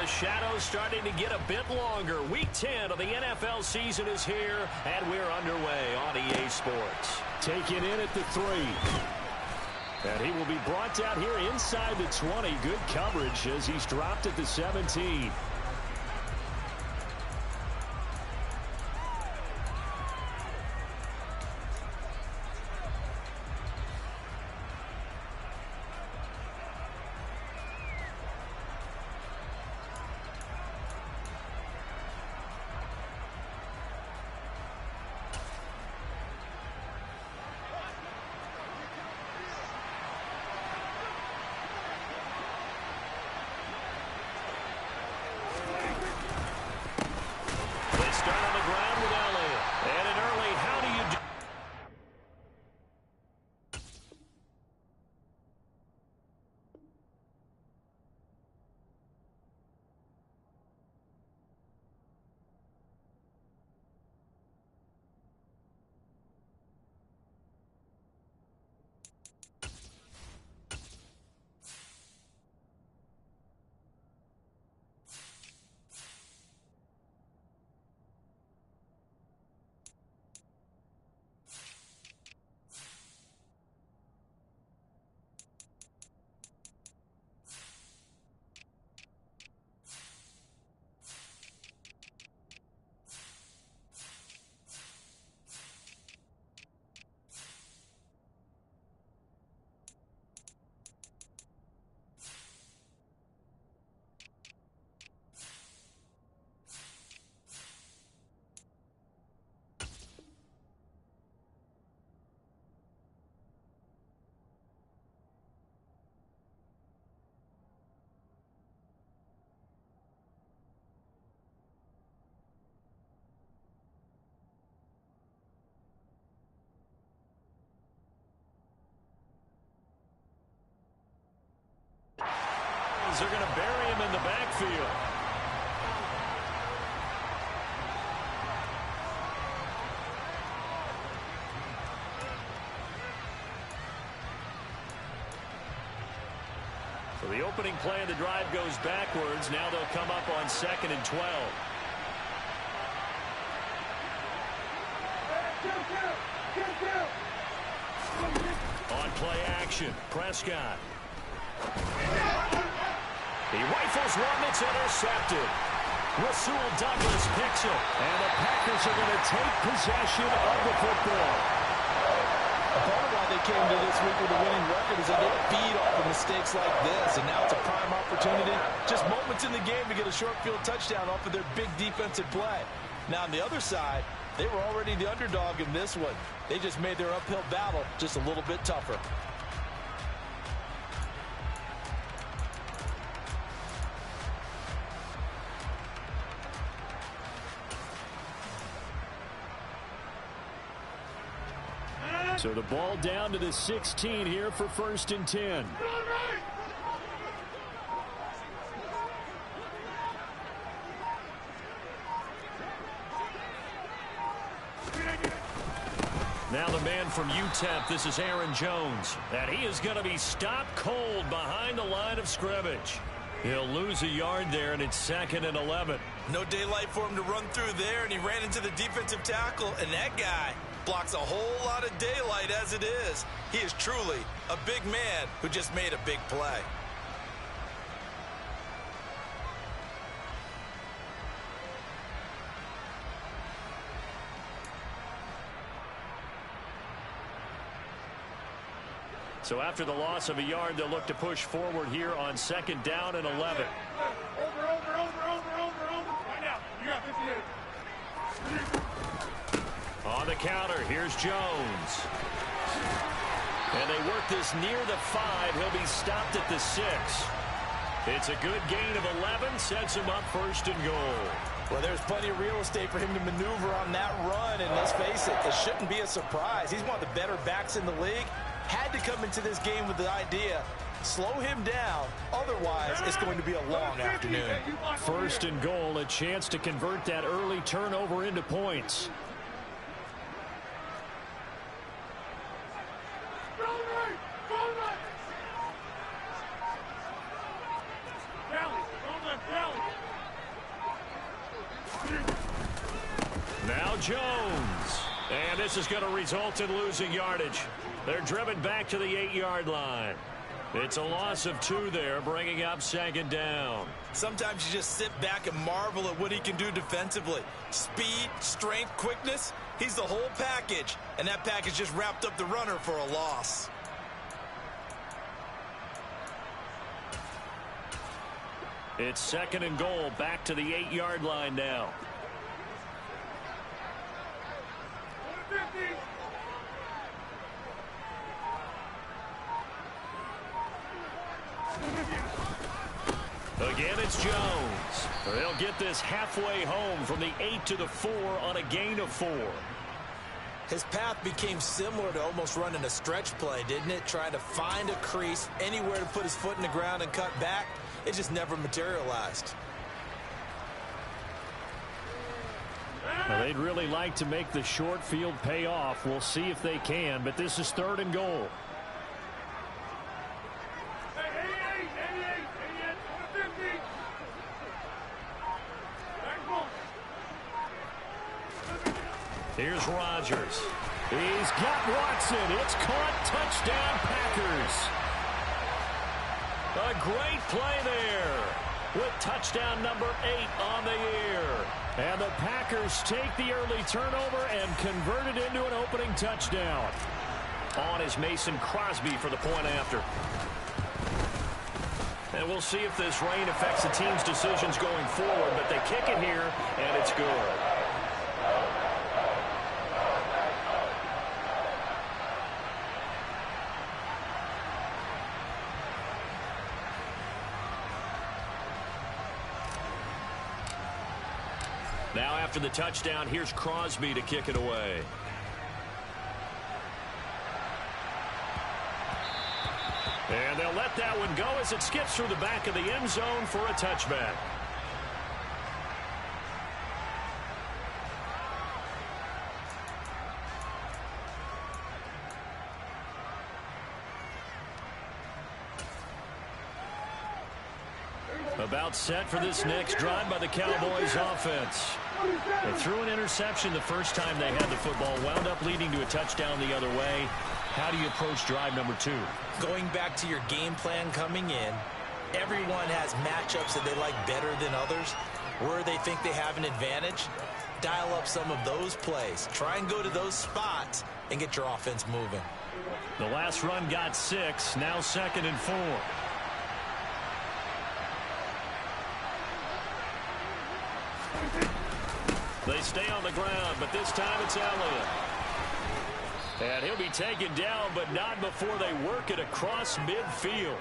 The shadow's starting to get a bit longer. Week 10 of the NFL season is here, and we're underway on EA Sports. Taking in at the 3. And he will be brought down here inside the 20. Good coverage as he's dropped at the 17. They're going to bury him in the backfield. So the opening play of the drive goes backwards. Now they'll come up on 2nd and 12. On play action, Prescott. He rifles one that's intercepted. Rasul Douglas picks it. And the Packers are going to take possession of the football. A part of why they came to this week with a winning record is that they feed off of mistakes like this. And now it's a prime opportunity. Just moments in the game to get a short field touchdown off of their big defensive play. Now on the other side, they were already the underdog in this one. They just made their uphill battle just a little bit tougher. So the ball down to the 16 here for 1st and 10. Now the man from UTEP, this is Aaron Jones. And he is going to be stopped cold behind the line of scrimmage. He'll lose a yard there, and it's 2nd and 11. No daylight for him to run through there, and he ran into the defensive tackle, and that guy blocks a whole lot of daylight as it is. He is truly a big man who just made a big play. So after the loss of a yard, they'll look to push forward here on 2nd down and 11. Over. Right now. You got 58. On the counter, here's Jones. And they work this near the 5. He'll be stopped at the 6. It's a good gain of 11, sets him up 1st and goal. Well, there's plenty of real estate for him to maneuver on that run, and let's face it, it shouldn't be a surprise. He's one of the better backs in the league. Had to come into this game with the idea, slow him down, otherwise it's going to be a long afternoon. 1st and goal, a chance to convert that early turnover into points. Rally. Now Jones. And this is going to result in losing yardage. They're driven back to the 8-yard line. It's a loss of 2 there, bringing up 2nd down. Sometimes you just sit back and marvel at what he can do defensively. Speed, strength, quickness. He's the whole package. And that package just wrapped up the runner for a loss. It's 2nd and goal, back to the 8-yard line now. Again, it's Jones. They'll get this halfway home from the 8 to the 4 on a gain of 4. His path became similar to almost running a stretch play, didn't it? Trying to find a crease, anywhere to put his foot in the ground and cut back. It just never materialized. Well, they'd really like to make the short field pay off. We'll see if they can, but this is 3rd and goal. Here's Rodgers. He's got Watson. It's caught. Touchdown, Packers. A great play there with touchdown number 8 on the year. And the Packers take the early turnover and convert it into an opening touchdown. On is Mason Crosby for the point after. And we'll see if this rain affects the team's decisions going forward, but they kick it here, and it's good. Now after the touchdown, here's Crosby to kick it away. And they'll let that one go as it skips through the back of the end zone for a touchback. About set for this next drive by the Cowboys offense. They threw an interception the first time they had the football, wound up leading to a touchdown the other way. How do you approach drive number 2? Going back to your game plan coming in, everyone has matchups that they like better than others. Where they think they have an advantage, dial up some of those plays. Try and go to those spots and get your offense moving. The last run got 6, now 2nd and 4. They stay on the ground, but this time it's Elliott. And he'll be taken down, but not before they work it across midfield.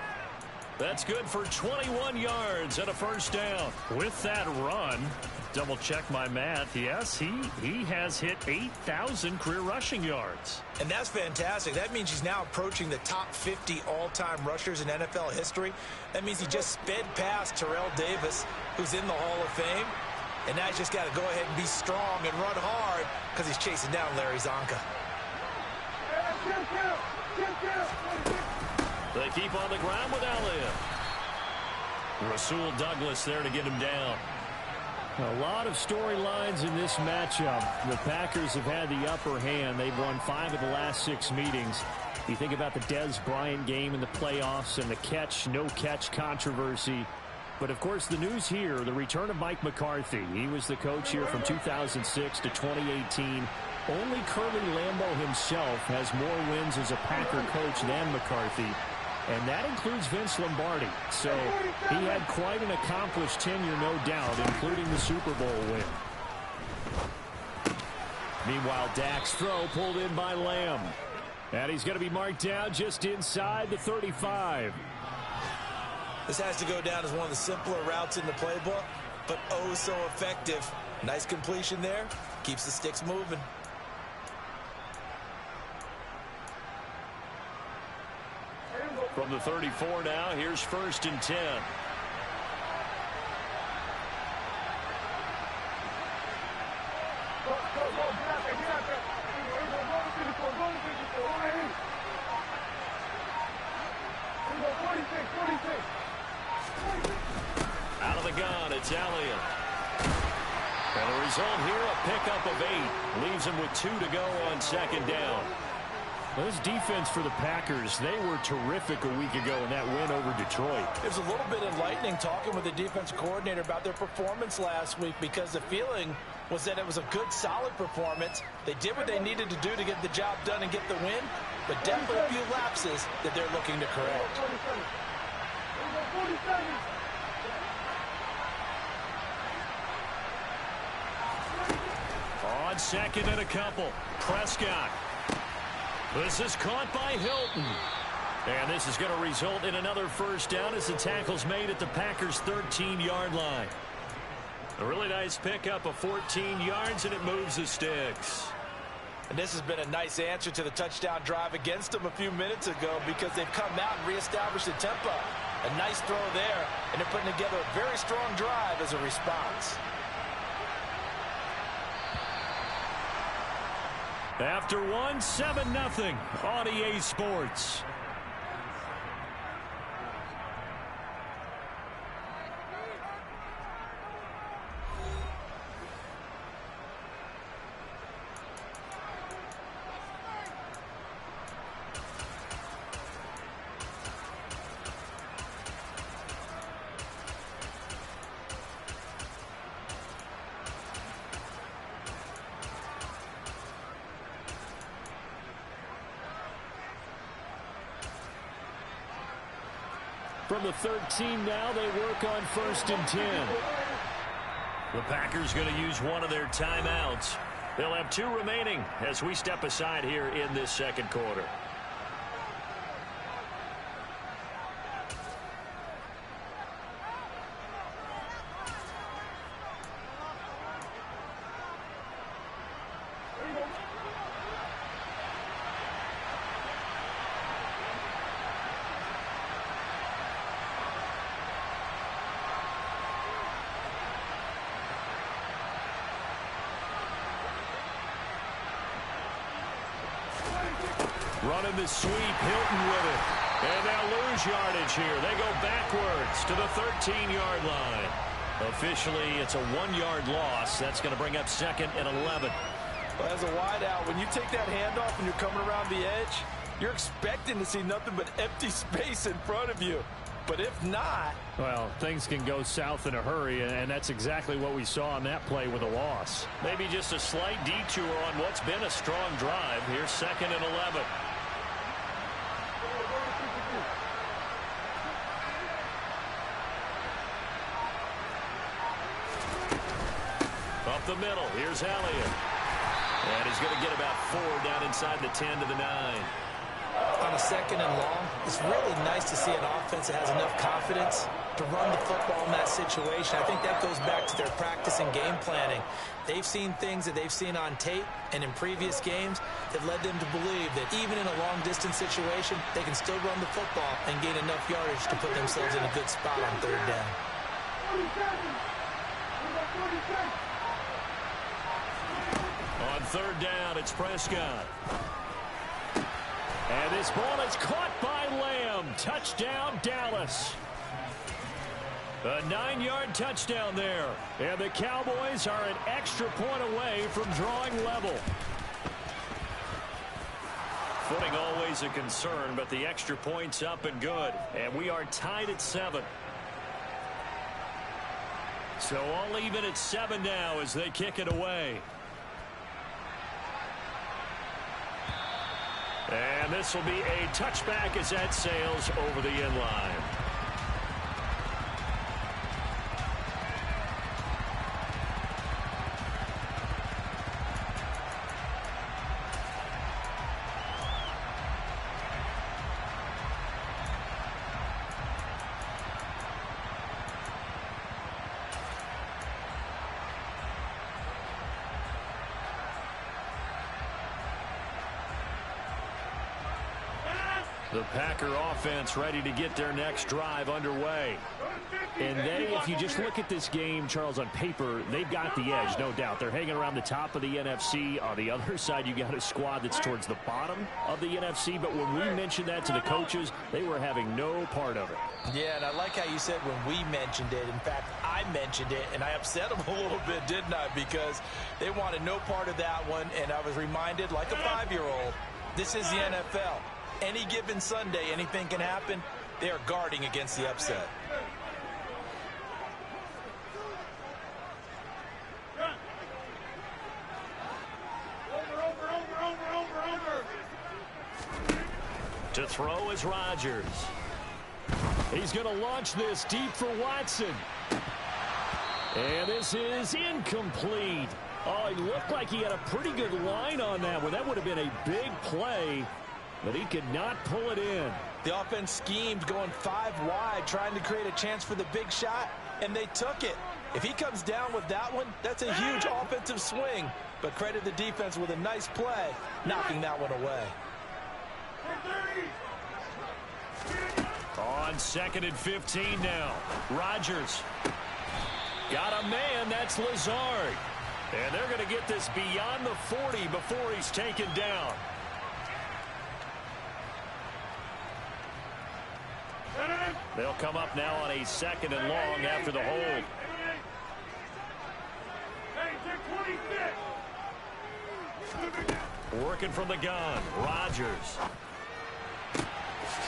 That's good for 21 yards and a first down. With that run, double check my math. Yes, he has hit 8,000 career rushing yards. And that's fantastic. That means he's now approaching the top 50 all-time rushers in NFL history. That means he just sped past Terrell Davis, who's in the Hall of Fame. And now he's just got to go ahead and be strong and run hard because he's chasing down Larry Zonka. They keep on the ground with Elliott. Rasul Douglas there to get him down. A lot of storylines in this matchup. The Packers have had the upper hand. They've won 5 of the last 6 meetings. You think about the Dez Bryant game in the playoffs and the catch, no catch controversy. But, of course, the news here, the return of Mike McCarthy. He was the coach here from 2006 to 2018. Only Curly Lambeau himself has more wins as a Packer coach than McCarthy. And that includes Vince Lombardi. So he had quite an accomplished tenure, no doubt, including the Super Bowl win. Meanwhile, Dak's throw pulled in by Lamb. And he's going to be marked down just inside the 35. This has to go down as one of the simpler routes in the playbook, but oh so effective. Nice completion there. Keeps the sticks moving. From the 34 now, here's 1st and 10. Out of the gun, it's Elliott. And the result here, a pickup of of 8. Leaves him with 2 to go on second down. Well, this defense for the Packers, they were terrific a week ago in that win over Detroit. It was a little bit enlightening talking with the defensive coordinator about their performance last week, because the feeling was that it was a good, solid performance. They did what they needed to do to get the job done and get the win, but definitely a few lapses that they're looking to correct. On second and a couple, Prescott. This is caught by Hilton. And this is going to result in another first down as the tackle's made at the Packers' 13-yard line. A really nice pickup of 14 yards, and it moves the sticks. And this has been a nice answer to the touchdown drive against them a few minutes ago, because they've come out and reestablished the tempo. A nice throw there, and they're putting together a very strong drive as a response. After one, 7-0 on EA Sports. From the 13 now, they work on 1st and 10. The Packers going to use one of their timeouts. They'll have 2 remaining as we step aside here in this second quarter. Running the sweep, Hilton with it. And they'll lose yardage here. They go backwards to the 13-yard line. Officially, it's a 1-yard loss. That's going to bring up 2nd and 11. Well, as a wideout, when you take that handoff and you're coming around the edge, you're expecting to see nothing but empty space in front of you. But if not... Well, things can go south in a hurry, and that's exactly what we saw on that play with a loss. Maybe just a slight detour on what's been a strong drive. Here's 2nd and 11. Up the middle, here's Elliott. And he's going to get about 4 down inside the 10 to the 9. On a 2nd and long, it's really nice to see an offense that has enough confidence to run the football in that situation. I think that goes back to their practice and game planning. They've seen things that they've seen on tape and in previous games that led them to believe that even in a long-distance situation, they can still run the football and gain enough yardage to put themselves in a good spot on 3rd down. On 3rd down, it's Prescott. And this ball is caught by Lamb. Touchdown, Dallas. A 9-yard touchdown there. And the Cowboys are an extra point away from drawing level. Footing always a concern, but the extra point's up and good. And we are tied at 7. So all even at 7 now as they kick it away. And this will be a touchback as that sails over the end line. The Packer offense ready to get their next drive underway. And if you just look at this game, Charles, on paper, they've got the edge, no doubt. They're hanging around the top of the NFC. On the other side, you got a squad that's towards the bottom of the NFC. But when we mentioned that to the coaches, they were having no part of it. Yeah, and I like how you said when we mentioned it. In fact, I mentioned it, and I upset them a little bit, didn't I? Because they wanted no part of that one, and I was reminded, like a 5-year-old, this is the NFL. Any given Sunday, anything can happen. They are guarding against the upset. To throw is Rodgers. He's going to launch this deep for Watson. And this is incomplete. Oh, he looked like he had a pretty good line on that one. That would have been a big play, but he could not pull it in. The offense schemed going 5 wide, trying to create a chance for the big shot, and they took it. If he comes down with that one, that's a huge offensive swing. But credit the defense with a nice play, knocking that one away. On 2nd and 15 now. Rodgers. Got a man, that's Lazard. And they're going to get this beyond the 40 before he's taken down. They'll come up now on a 2nd and long after the hold. Working from the gun, Rodgers.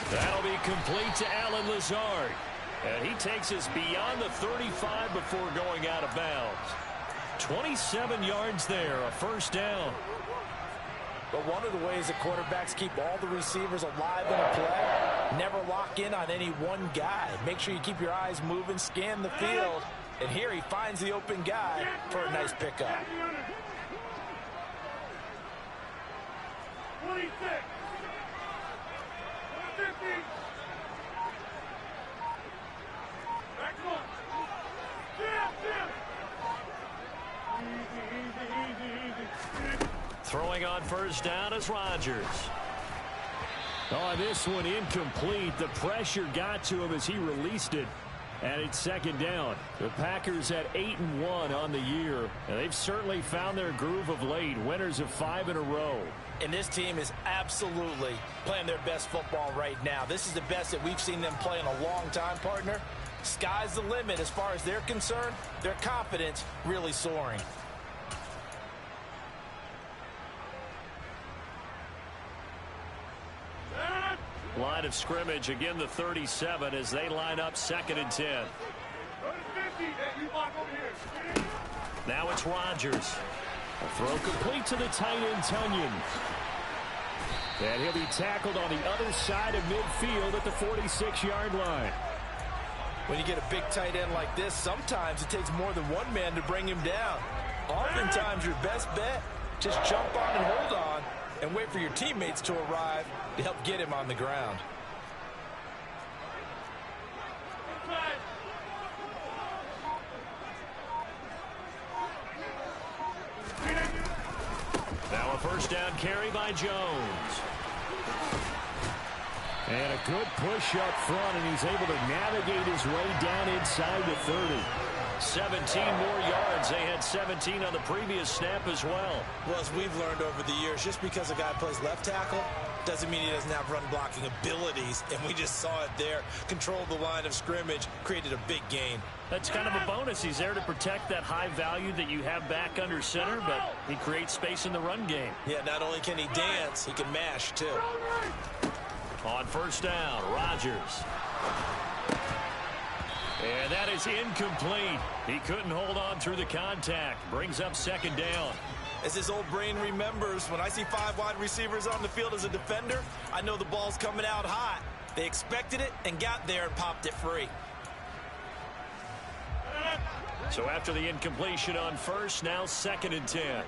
That'll be complete to Alan Lazard. And he takes us beyond the 35 before going out of bounds. 27 yards there, a first down. But one of the ways that quarterbacks keep all the receivers alive in a play, never lock in on any one guy. Make sure you keep your eyes moving, scan the field. And here he finds the open guy for a nice pickup. 26. 50. Back one. Easy. Throwing on first down is Rodgers. Oh, this one incomplete. The pressure got to him as he released it. And it's 2nd down. The Packers at 8-1 on the year. And they've certainly found their groove of late. Winners of 5 in a row. And this team is absolutely playing their best football right now. This is the best that we've seen them play in a long time, partner. Sky's the limit as far as they're concerned. Their confidence really soaring. Line of scrimmage, again the 37 as they line up 2nd and 10. Now it's Rodgers. A throw complete to the tight end, Tunyon. And he'll be tackled on the other side of midfield at the 46-yard line. When you get a big tight end like this, sometimes it takes more than one man to bring him down. Oftentimes your best bet, just jump on and hold on and wait for your teammates to arrive to help get him on the ground. Now a first down carry by Jones. And a good push up front, and he's able to navigate his way down inside the 30. 17 more yards. They had 17 on the previous snap as well. Well, as we've learned over the years, just because a guy plays left tackle doesn't mean he doesn't have run blocking abilities, and we just saw it there. Controlled the line of scrimmage, created a big gain. That's kind of a bonus. He's there to protect that high value that you have back under center, but he creates space in the run game. Yeah, not only can he dance, he can mash too. On first down, Rodgers. And that is incomplete. He couldn't hold on through the contact. Brings up 2nd down. As his old brain remembers, when I see 5 wide receivers on the field as a defender, I know the ball's coming out hot. They expected it and got there and popped it free. So after the incompletion on first, now 2nd and 10.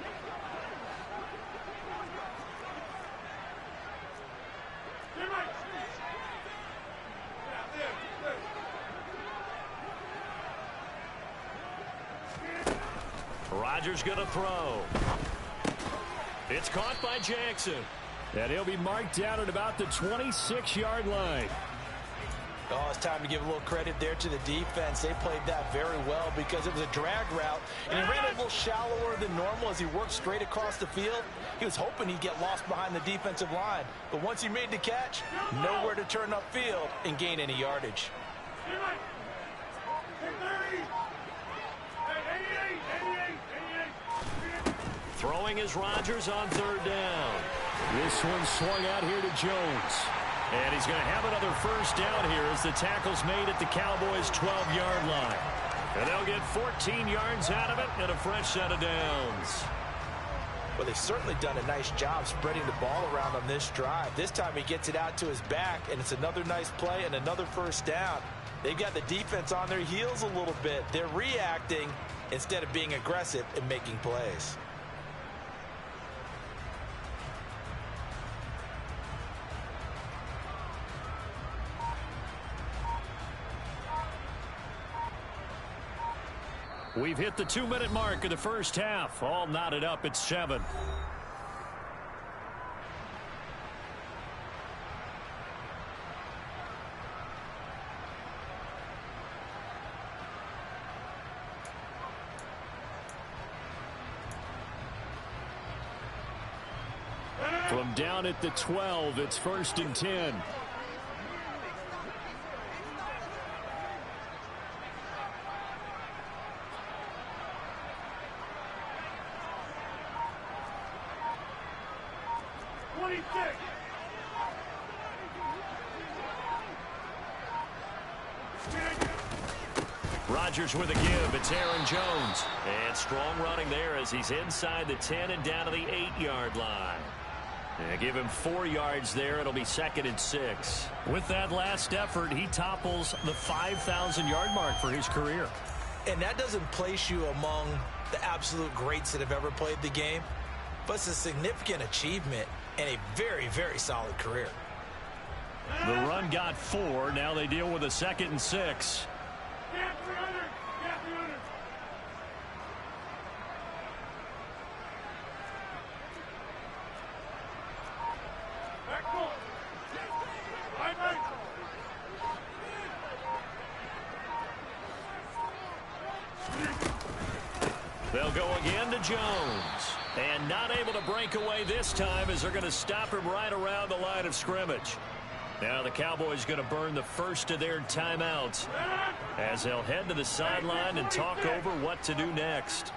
Rodgers going to throw. It's caught by Jackson. And he'll be marked down at about the 26-yard line. Oh, it's time to give a little credit there to the defense. They played that very well because it was a drag route, and he ran a little shallower than normal as he worked straight across the field. He was hoping he'd get lost behind the defensive line, but once he made the catch, nowhere to turn upfield and gain any yardage. Throwing is Rodgers on third down. This one swung out here to Jones. And he's going to have another first down here as the tackle's made at the Cowboys' 12-yard line. And they'll get 14 yards out of it and a fresh set of downs. Well, they've certainly done a nice job spreading the ball around on this drive. This time he gets it out to his back, and it's another nice play and another first down. They've got the defense on their heels a little bit. They're reacting instead of being aggressive and making plays. We've hit the 2-minute mark of the first half. All knotted up at 7. From down at the 12, it's 1st and 10. Rodgers with a give. It's Aaron Jones. And strong running there as he's inside the 10 and down to the 8-yard line. And give him 4 yards there. It'll be 2nd and 6. With that last effort, he topples the 5,000-yard mark for his career. And that doesn't place you among the absolute greats that have ever played the game, but it's a significant achievement and a very, very solid career. The run got 4. Now they deal with a 2nd and 6. They'll go again to Jones. And not able to break away this time as they're going to stop him right around the line of scrimmage. Now the Cowboys going to burn the first of their timeouts as they'll head to the sideline and talk over what to do next.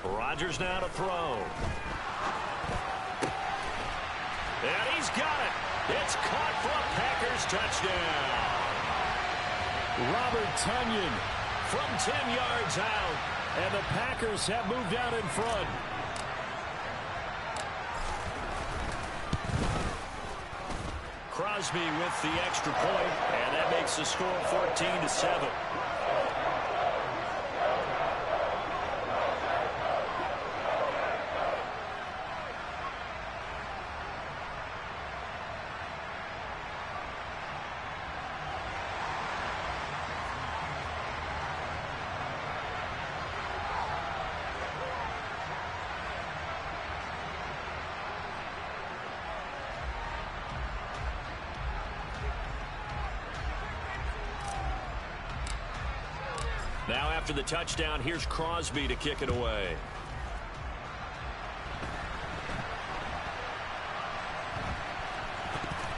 Rodgers now to throw. And he's got it. It's caught for a Packers touchdown. Robert Tonyan from 10 yards out. And the Packers have moved out in front. Crosby with the extra point, and that makes the score 14-7. Now after the touchdown, here's Crosby to kick it away.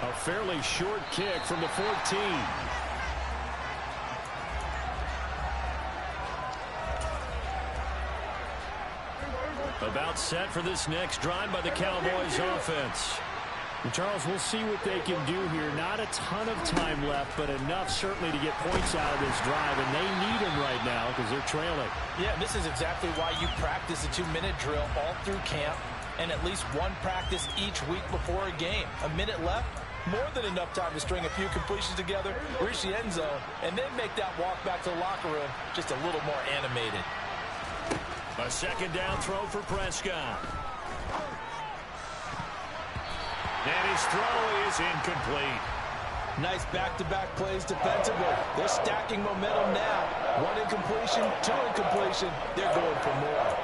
A fairly short kick from the 14. About set for this next drive by the Cowboys offense. And Charles, we'll see what they can do here. Not a ton of time left, but enough certainly to get points out of this drive, and they need them right now because they're trailing. Yeah, this is exactly why you practice a 2-minute drill all through camp and at least one practice each week before a game. A minute left, more than enough time to string a few completions together, reach the end zone, and then make that walk back to the locker room just a little more animated. A second down throw for Prescott. And his throw is incomplete. Nice back-to-back plays defensively. They're stacking momentum now. One incompletion, two incompletion. They're going for more.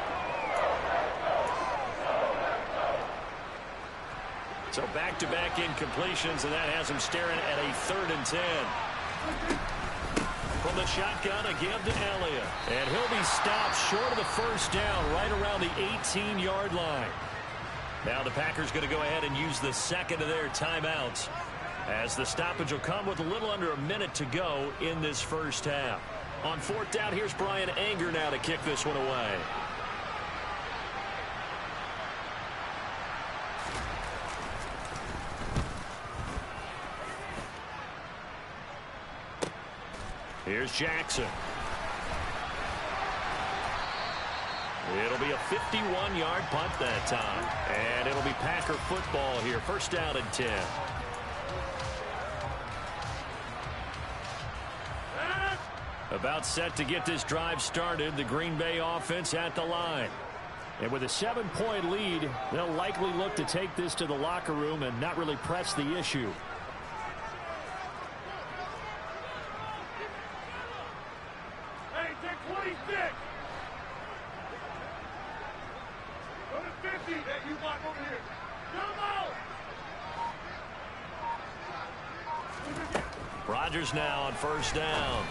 So back-to-back incompletions, and that has him staring at a 3rd and 10. From the shotgun, a give to Elliott. And he'll be stopped short of the first down, right around the 18-yard line. Now the Packers going to go ahead and use the second of their timeouts, as the stoppage will come with a little under a minute to go in this first half. On 4th down, here's Brian Anger now to kick this one away. Here's Jackson. It'll be a 51-yard punt that time. And it'll be Packer football here. First down and 10. About set to get this drive started. The Green Bay offense at the line. And with a 7-point lead, they'll likely look to take this to the locker room and not really press the issue. Hey, take 26. Go to 50. Hey, you block over here. Come on. Rodgers now on first down.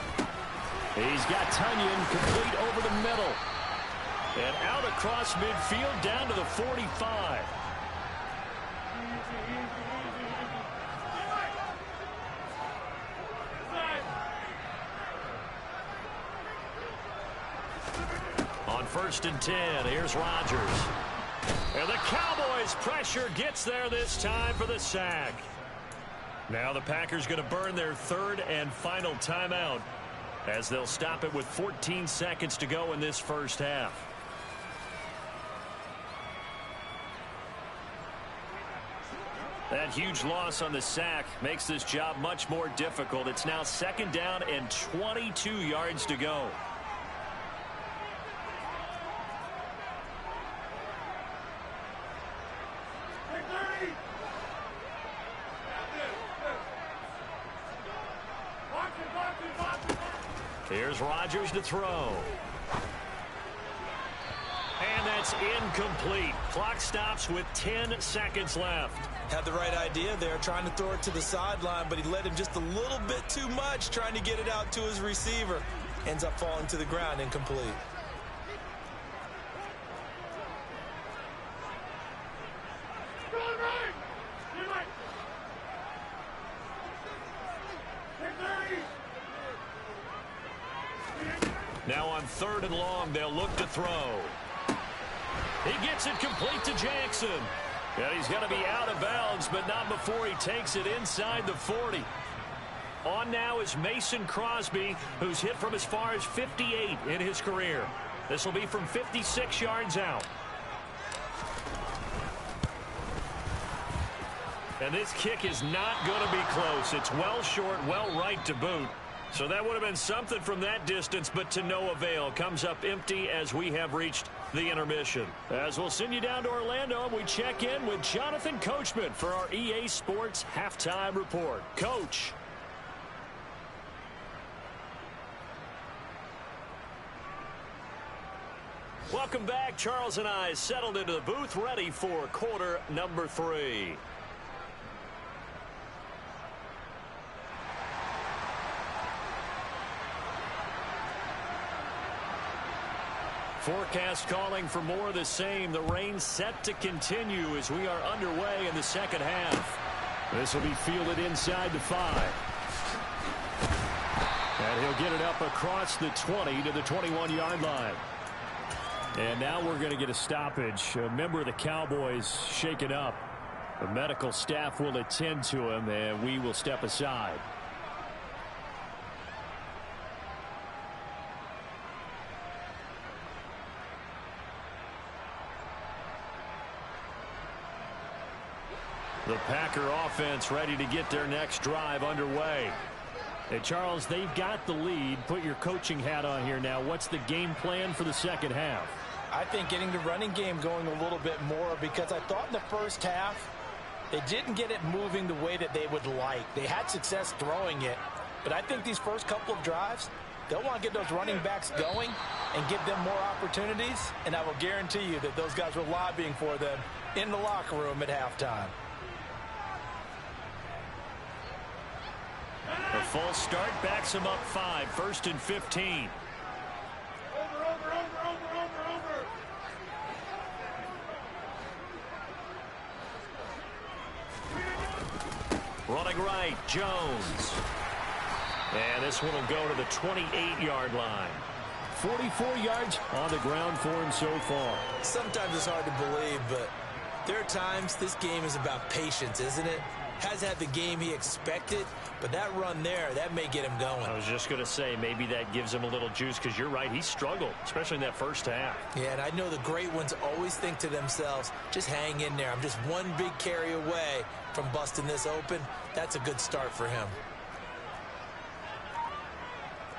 He's got Tunyon complete over the middle. And out across midfield down to the 45. On 1st and 10, here's Rodgers. And the Cowboys' pressure gets there this time for the sack. Now the Packers going to burn their 3rd and final timeout, as they'll stop it with 14 seconds to go in this first half. That huge loss on the sack makes this job much more difficult. It's now 2nd down and 22 yards to go. Here's Rodgers to throw. And that's incomplete. Clock stops with 10 seconds left. Had the right idea there, trying to throw it to the sideline, but he led him just a little bit too much, trying to get it out to his receiver. Ends up falling to the ground, incomplete. Now on 3rd and long, they'll look to throw. He gets it complete to Jackson. And he's going to be out of bounds, but not before he takes it inside the 40. On now is Mason Crosby, who's hit from as far as 58 in his career. This will be from 56 yards out. And this kick is not going to be close. It's well short, well right to boot. So that would have been something from that distance, but to no avail. Comes up empty as we have reached the intermission. As we'll send you down to Orlando, we check in with Jonathan Coachman for our EA Sports Halftime Report. Coach. Welcome back. Charles and I settled into the booth, ready for quarter number 3. Forecast calling for more of the same. The rain set to continue as we are underway in the second half. This will be fielded inside the 5. And he'll get it up across the 20 to the 21-yard line. And now we're going to get a stoppage. A member of the Cowboys shaken up. The medical staff will attend to him, and we will step aside. The Packer offense ready to get their next drive underway. Hey, Charles, they've got the lead. Put your coaching hat on here now. What's the game plan for the second half? I think getting the running game going a little bit more, because I thought in the first half they didn't get it moving the way that they would like. They had success throwing it, but I think these first couple of drives, they'll want to get those running backs going and give them more opportunities, and I will guarantee you that those guys were lobbying for them in the locker room at halftime. A false start backs him up 5, 1st and 15. Running right, Jones. And this one will go to the 28-yard line. 44 yards on the ground for him so far. Sometimes it's hard to believe, but there are times this game is about patience, isn't it? Has had the game he expected, but that run there, that may get him going. I was just going to say, maybe that gives him a little juice, because you're right, he struggled, especially in that first half. Yeah, and I know the great ones always think to themselves, just hang in there. I'm just one big carry away from busting this open. That's a good start for him.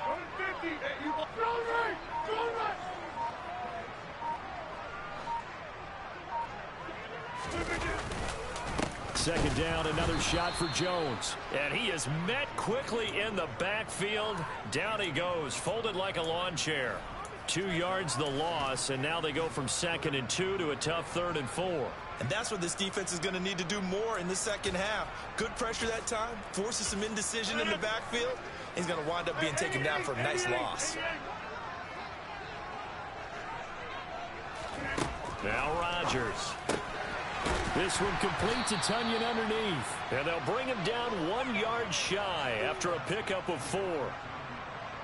150, and you go right, go right. Second down, another shot for Jones. And he is met quickly in the backfield. Down he goes, folded like a lawn chair. 2 yards the loss, and now they go from 2nd and 2 to a tough 3rd and 4. And that's what this defense is going to need to do more in the second half. Good pressure that time, forces some indecision in the backfield. He's going to wind up being taken down for a nice loss. Now Rodgers. This one completes. It's Onion underneath. And they'll bring him down 1 yard shy after a pickup of 4.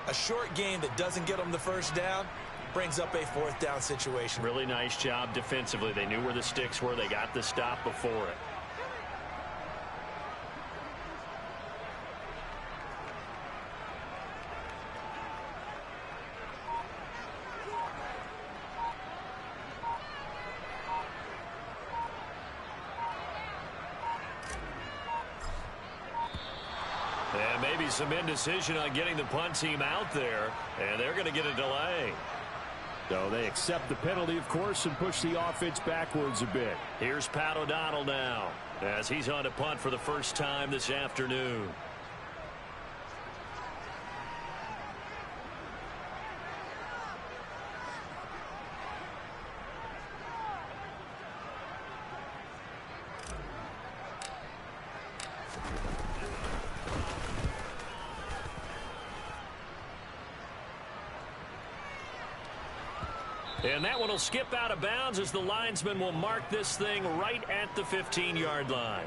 A short gain that doesn't get him the first down brings up a 4th down situation. Really nice job defensively. They knew where the sticks were. They got the stop before it. And maybe some indecision on getting the punt team out there, and they're going to get a delay. So they accept the penalty, of course, and push the offense backwards a bit. Here's Pat O'Donnell now, as he's on to punt for the first time this afternoon. And that one will skip out of bounds as the linesman will mark this thing right at the 15-yard line.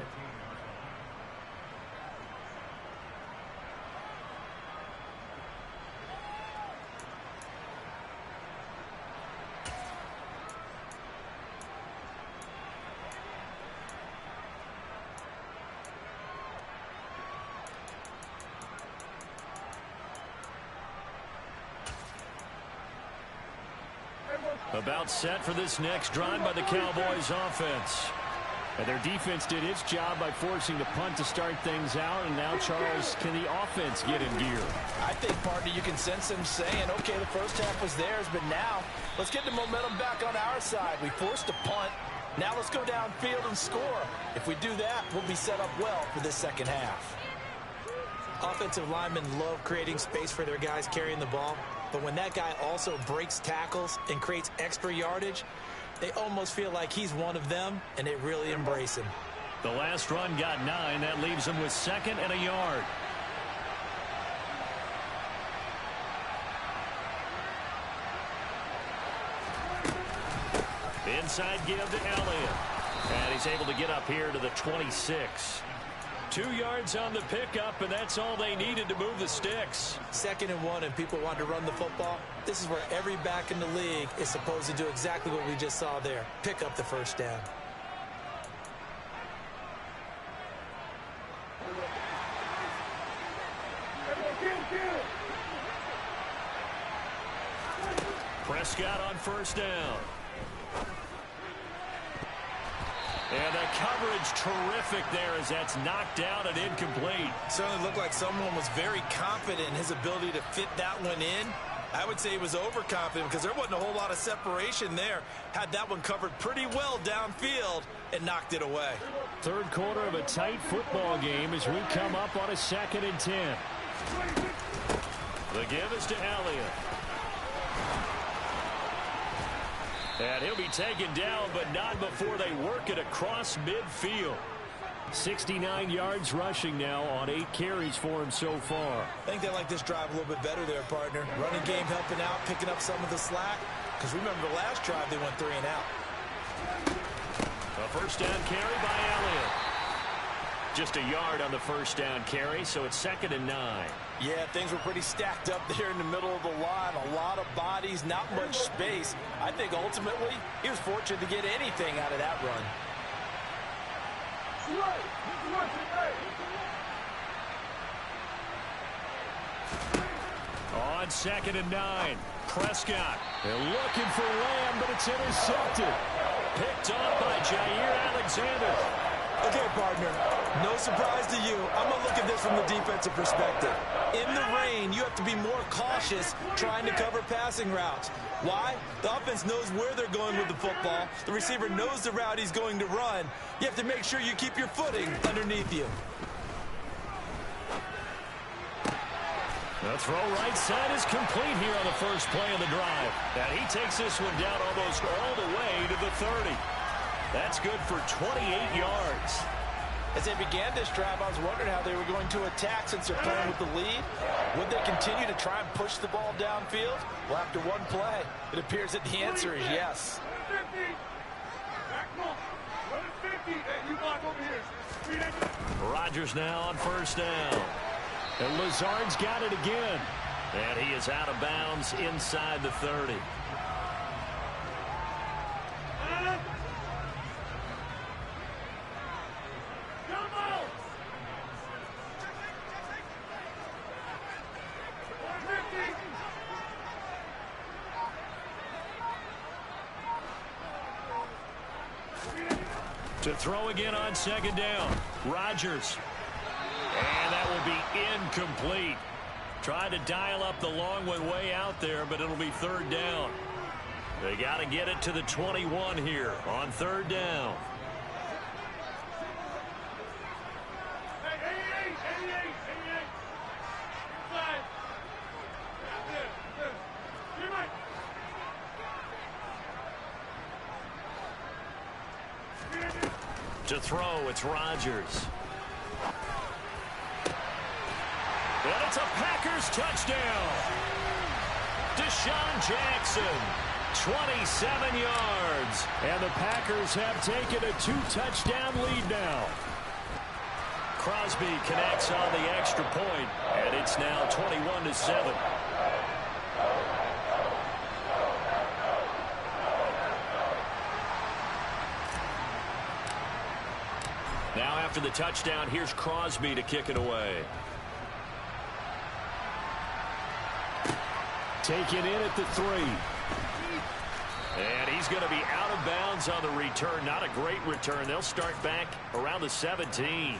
About set for this next drive by the Cowboys offense. And their defense did its job by forcing the punt to start things out. And now, Charles, can the offense get in gear? I think, partner, you can sense them saying, okay, the first half was theirs, but now let's get the momentum back on our side. We forced a punt. Now let's go downfield and score. If we do that, we'll be set up well for this second half. Offensive linemen love creating space for their guys carrying the ball. But when that guy also breaks tackles and creates extra yardage, they almost feel like he's one of them, and they really embrace him. The last run got 9. That leaves him with 2nd and a yard. Inside give to Elliott. And he's able to get up here to the 26. 2 yards on the pickup, and that's all they needed to move the sticks. 2nd and 1, and people want to run the football. This is where every back in the league is supposed to do exactly what we just saw there. Pick up the first down. Prescott on first down. And the coverage terrific there as that's knocked down and incomplete. Certainly looked like someone was very confident in his ability to fit that one in. I would say he was overconfident because there wasn't a whole lot of separation there. Had that one covered pretty well downfield and knocked it away. Third quarter of a tight football game as we come up on a 2nd and 10. The give is to Elliott. And he'll be taken down, but not before they work it across midfield. 69 yards rushing now on 8 carries for him so far. I think they like this drive a little bit better there, partner. Running game helping out, picking up some of the slack. Because remember the last drive, they went 3 and out. A first down carry by Elliott. Just a yard on the first down carry, so it's 2nd and 9. Yeah, things were pretty stacked up there in the middle of the line. A lot of bodies, not much space. I think ultimately he was fortunate to get anything out of that run. On 2nd and 9, Prescott. They're looking for Lamb, but it's intercepted. Picked off by Jair Alexander. Okay, partner, no surprise to you. I'm going to look at this from the defensive perspective. In the rain, you have to be more cautious trying to cover passing routes. Why? The offense knows where they're going with the football. The receiver knows the route he's going to run. You have to make sure you keep your footing underneath you. The throw right side is complete here on the first play of the drive. And he takes this one down almost all the way to the 30. That's good for 28 yards. As they began this drive, I was wondering how they were going to attack since they're playing with the lead. Would they continue to try and push the ball downfield? Well, after one play, it appears that the answer is yes. Rodgers now on first down. And Lazard's got it again. And he is out of bounds inside the 30. To throw again on 2nd down. Rodgers. And that will be incomplete. Tried to dial up the long one way out there, but it'll be 3rd down. They got to get it to the 21 here on 3rd down. To throw, it's Rodgers. And it's a Packers touchdown. Deshaun Jackson, 27 yards. And the Packers have taken a 2-touchdown lead now. Crosby connects on the extra point, and it's now 21-7. Now after the touchdown, here's Crosby to kick it away. Taken in at the 3. And he's going to be out of bounds on the return. Not a great return. They'll start back around the 17.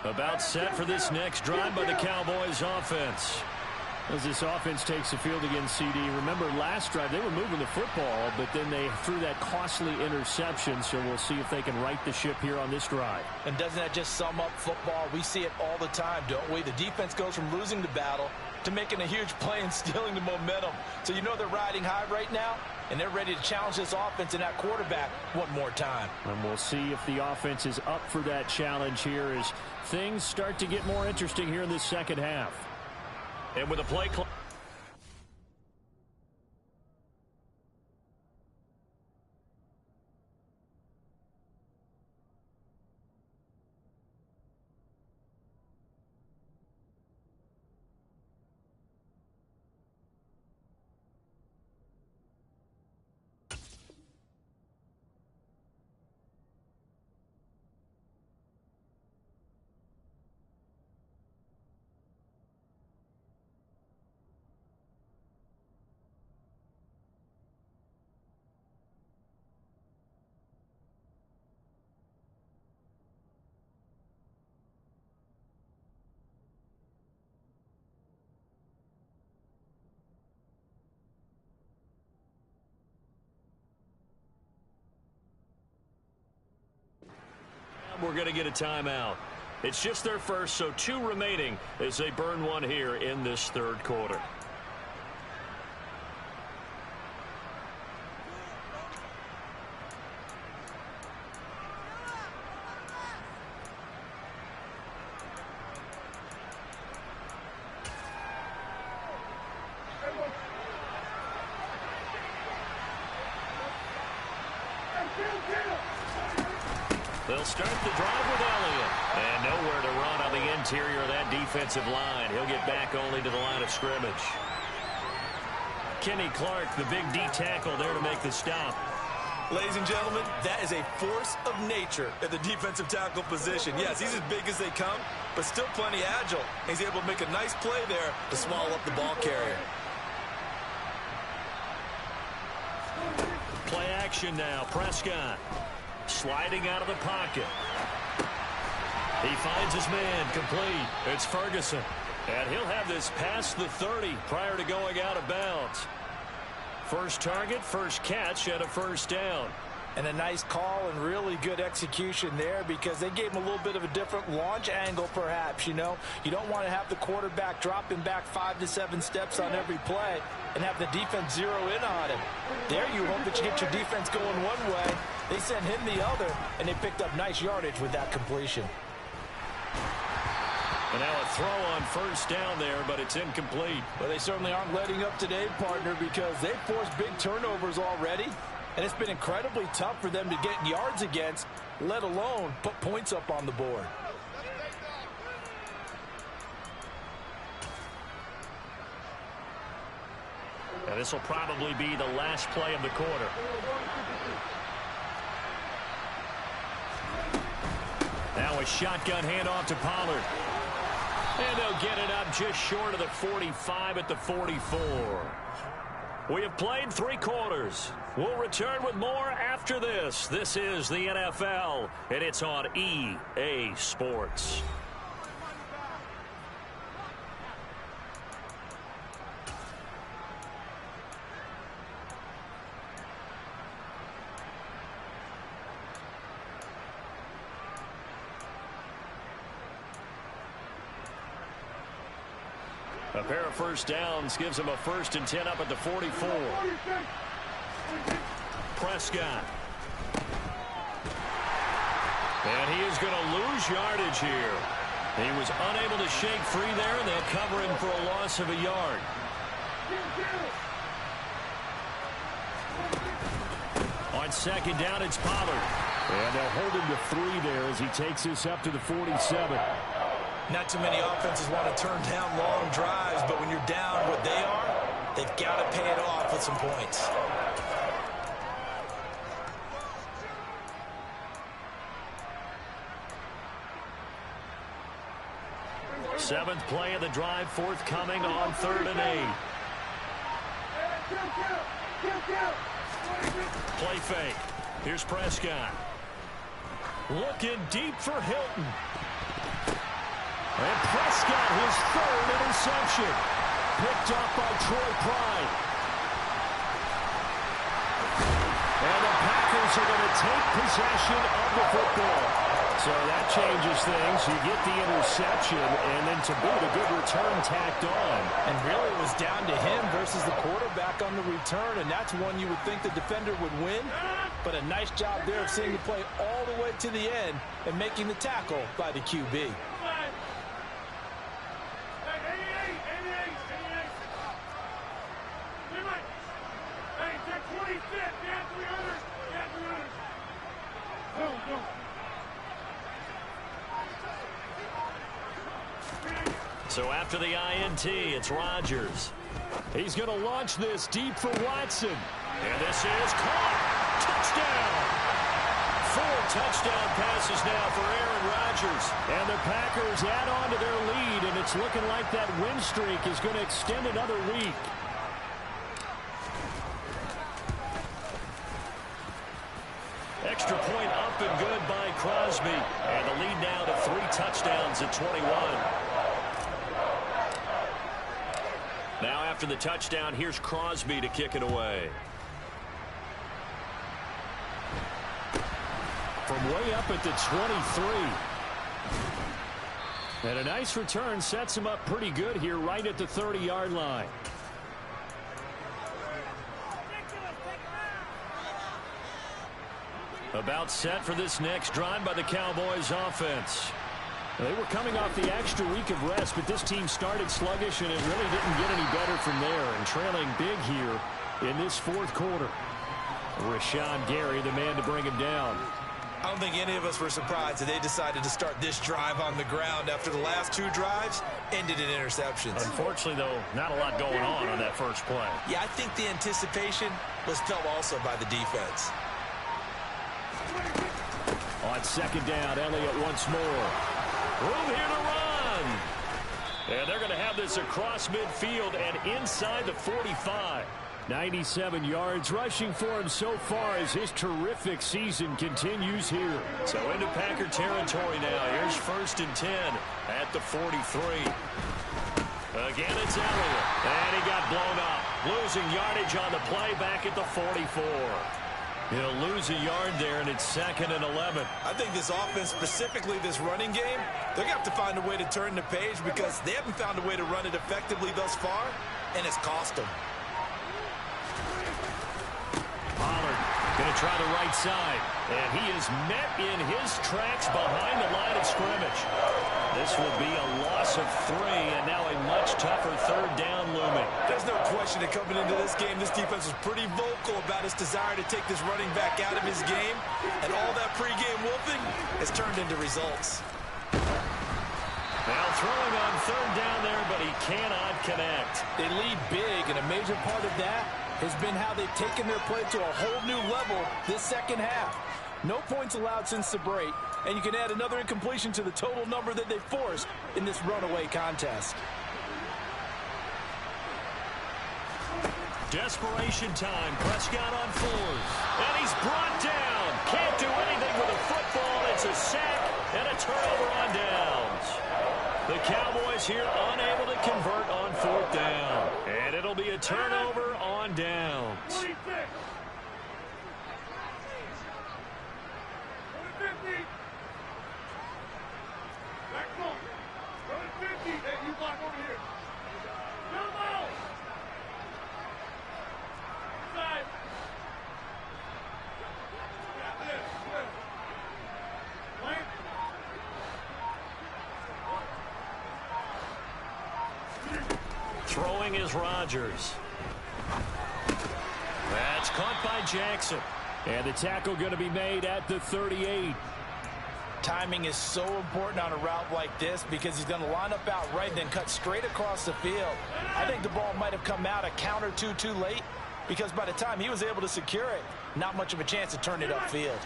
About set for this next drive by the Cowboys offense. As this offense takes the field against CD, remember last drive they were moving the football, but then they threw that costly interception, so we'll see if they can right the ship here on this drive. And doesn't that just sum up football? We see it all the time, don't we? The defense goes from losing the battle to making a huge play and stealing the momentum. So you know they're riding high right now, and they're ready to challenge this offense and that quarterback one more time. And we'll see if the offense is up for that challenge here as things start to get more interesting here in this second half. And with a play clock. we're going to get a timeout. It's just their first, so 2 remaining as they burn one here in this third quarter. They'll start the drive with Elliott. And nowhere to run on the interior of that defensive line. He'll get back only to the line of scrimmage. Kenny Clark, the big D tackle, there to make the stop. Ladies and gentlemen, that is a force of nature at the defensive tackle position. Yes, he's as big as they come, but still plenty agile. He's able to make a nice play there to swallow up the ball carrier. Play action now. Prescott sliding out of the pocket. He finds his man complete. It's Ferguson. And he'll have this past the 30 prior to going out of bounds. First target, first catch, and a first down. And a nice call and really good execution there because they gave him a little bit of a different launch angle perhaps, you know. You don't want to have the quarterback dropping back 5 to 7 steps on every play and have the defense zero in on him. There you hope that you get your defense going one way. They sent him the other, and they picked up nice yardage with that completion. And now a throw on first down there, but it's incomplete. Well, they certainly aren't letting up today, partner, because they've forced big turnovers already. And it's been incredibly tough for them to get yards against, let alone put points up on the board. And this will probably be the last play of the quarter. Now a shotgun handoff to Pollard. And they'll get it up just short of the 45 at the 44. We have played 3 quarters. We'll return with more after this. This is the NFL, and it's on EA Sports. A pair of first downs gives him a 1st and 10 up at the 44. Prescott. And he is going to lose yardage here. He was unable to shake free there, and they'll cover him for a loss of a yard. On second down, it's Pollard. And they'll hold him to 3 there as he takes this up to the 47. Not too many offenses want to turn down long drives, but when you're down what they are, they've got to pay it off with some points. Seventh play of the drive forthcoming on 3rd and 8. Play fake. Here's Prescott. Looking deep for Hilton. And Prescott, his 3rd interception. Picked up by Troy Pride. And the Packers are going to take possession of the football. So that changes things. You get the interception, and then to boot, a good return tacked on. And really it was down to him versus the quarterback on the return, and that's one you would think the defender would win. But a nice job there of seeing the play all the way to the end and making the tackle by the QB. So after the INT, it's Rodgers. He's going to launch this deep for Watson. And this is caught. Touchdown. 4 touchdown passes now for Aaron Rodgers. And the Packers add on to their lead, and it's looking like that win streak is going to extend another week. Extra point up and good by Crosby. And the lead now to 3 touchdowns at 21. Now after the touchdown, here's Crosby to kick it away. from way up at the 23. And a nice return sets him up pretty good here right at the 30-yard line. About set for this next drive by the Cowboys offense. They were coming off the extra week of rest, but this team started sluggish, and it really didn't get any better from there, and trailing big here in this fourth quarter. Rashawn Gary, the man to bring him down. I don't think any of us were surprised that they decided to start this drive on the ground after the last two drives ended in interceptions. Unfortunately, though, not a lot going on that first play. Yeah, I think the anticipation was felt also by the defense. On second down, Elliott once more. Room here to run. And they're going to have this across midfield and inside the 45. 97 yards rushing for him so far as his terrific season continues here. So into Packer territory now. Here's 1st and 10 at the 43. Again, it's Elliott. And he got blown up. Losing yardage on the play back at the 44. He'll lose a yard there, and it's 2nd and 11. I think this offense, specifically this running game, they're going to have to find a way to turn the page because they haven't found a way to run it effectively thus far, and it's cost them. Pollard going to try the right side, and he is met in his tracks behind the line of scrimmage. This will be a loss of 3, and now a much tougher 3rd down looming. There's no question that coming into this game, this defense was pretty vocal about its desire to take this running back out of his game, and all that pregame wolfing has turned into results. Now throwing on 3rd down there, but he cannot connect. They lead big, and a major part of that has been how they've taken their play to a whole new level this second half. No points allowed since the break, and you can add another incompletion to the total number that they forced in this runaway contest. Desperation time. Prescott on 4th. And he's brought down. Can't do anything with a football. It's a sack and a turnover on downs. The Cowboys here unable to convert on 4th down. And it'll be a turnover on downs. 26. Back home. Go to 50. Hey, you block over here. Come out. Inside. Yeah, this. Lane. Throwing is Rodgers. That's caught by Jackson. And the tackle going to be made at the 38. Timing is so important on a route like this because he's going to line up out right and then cut straight across the field. I think the ball might have come out a count or two too late because by the time he was able to secure it, not much of a chance to turn it upfield.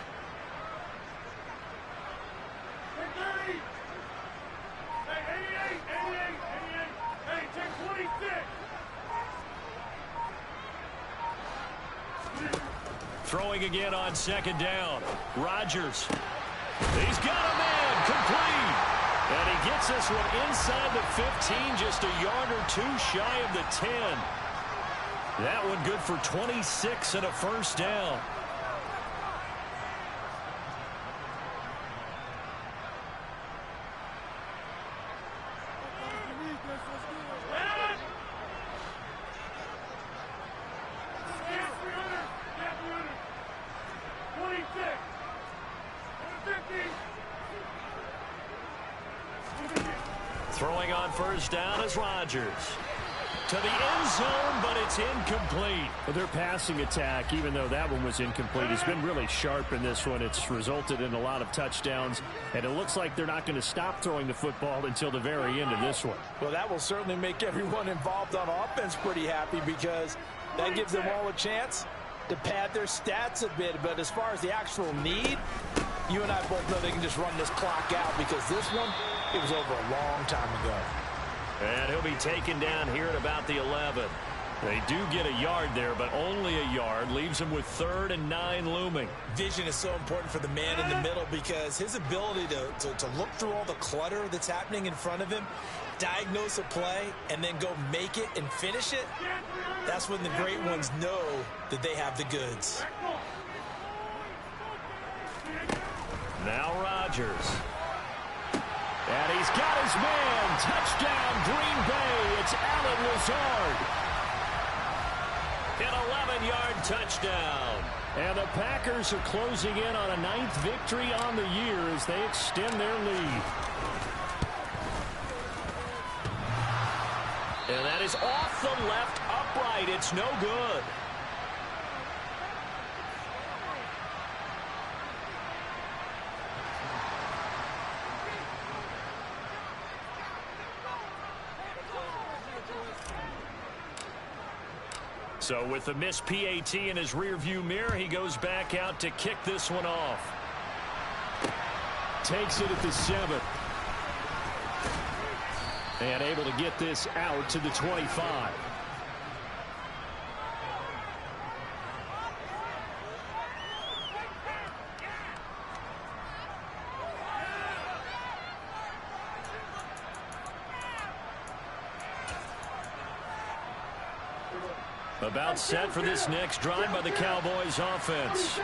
Hey, 88. Hey, take 26. Throwing again on 2nd down. Rodgers. He's got a man complete. And he gets this one inside the 15, just a yard or 2 shy of the 10. That one good for 26 and a 1st down. Throwing on 1st down is Rodgers. To the end zone, but it's incomplete. Well, their passing attack, even though that one was incomplete, has been really sharp in this one. It's resulted in a lot of touchdowns, and it looks like they're not going to stop throwing the football until the very end of this one. Well, that will certainly make everyone involved on offense pretty happy because that gives them all a chance to pad their stats a bit. But as far as the actual need, you and I both know they can just run this clock out because this one, it was over a long time ago. And he'll be taken down here at about the 11. They do get a yard there, but only a yard. Leaves him with 3rd and 9 looming. Vision is so important for the man in the middle because his ability to look through all the clutter that's happening in front of him, diagnose a play, and then go make it and finish it, that's when the great ones know that they have the goods. Now Rodgers. And he's got his man. Touchdown, Green Bay. It's Allen Lazard. An 11-yard touchdown. And the Packers are closing in on a 9th victory on the year as they extend their lead. And that is off the left upright. It's no good. So with the missed PAT in his rearview mirror, he goes back out to kick this one off. Takes it at the 7. And able to get this out to the 25. About set for this next drive by the Cowboys offense.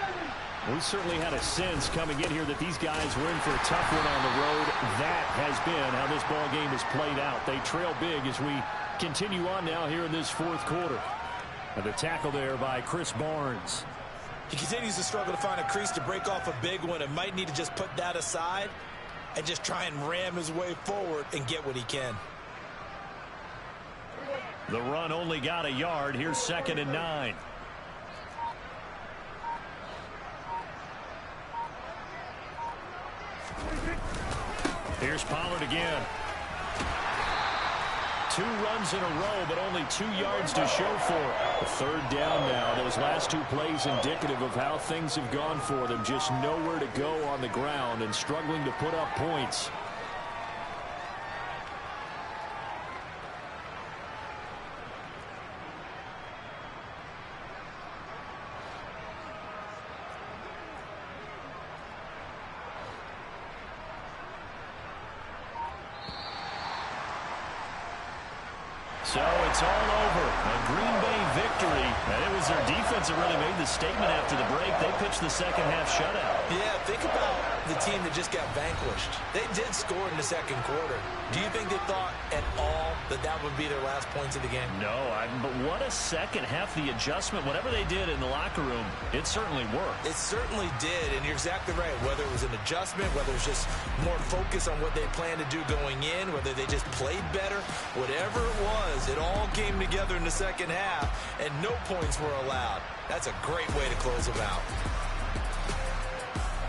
We certainly had a sense coming in here that these guys were in for a tough one on the road. That has been how this ball game has played out. They trail big as we continue on now here in this fourth quarter. And the tackle there by Chris Barnes. He continues to struggle to find a crease to break off a big one and might need to just put that aside and just try and ram his way forward and get what he can. The run only got a yard. Here's 2nd and 9. Here's Pollard again. 2 runs in a row, but only 2 yards to show for it. 3rd down now. Those last 2 plays indicative of how things have gone for them. Just nowhere to go on the ground and struggling to put up points. So it's all over. A Green Bay victory. And it was their defense that really made the statement after the break. They pitched the second half shutout. Yeah, think about the team that just got vanquished. They did score in the second quarter. Do you think they thought at all that that would be their last points of the game? No, but what a second half. The adjustment, whatever they did in the locker room, it certainly worked. It certainly did, and you're exactly right. Whether it was an adjustment, whether it was just more focus on what they planned to do going in, whether they just played better, whatever it was, it all came together in the second half, and no points were allowed. That's a great way to close them out.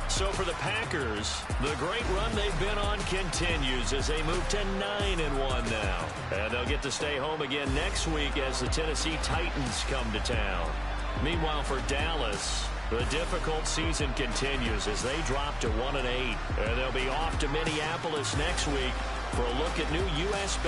So for the Packers, the great run they've been on continues as they move to 9-1 now. And they'll get to stay home again next week as the Tennessee Titans come to town. Meanwhile, for Dallas, the difficult season continues as they drop to 1-8. And they'll be off to Minneapolis next week for a look at new U.S.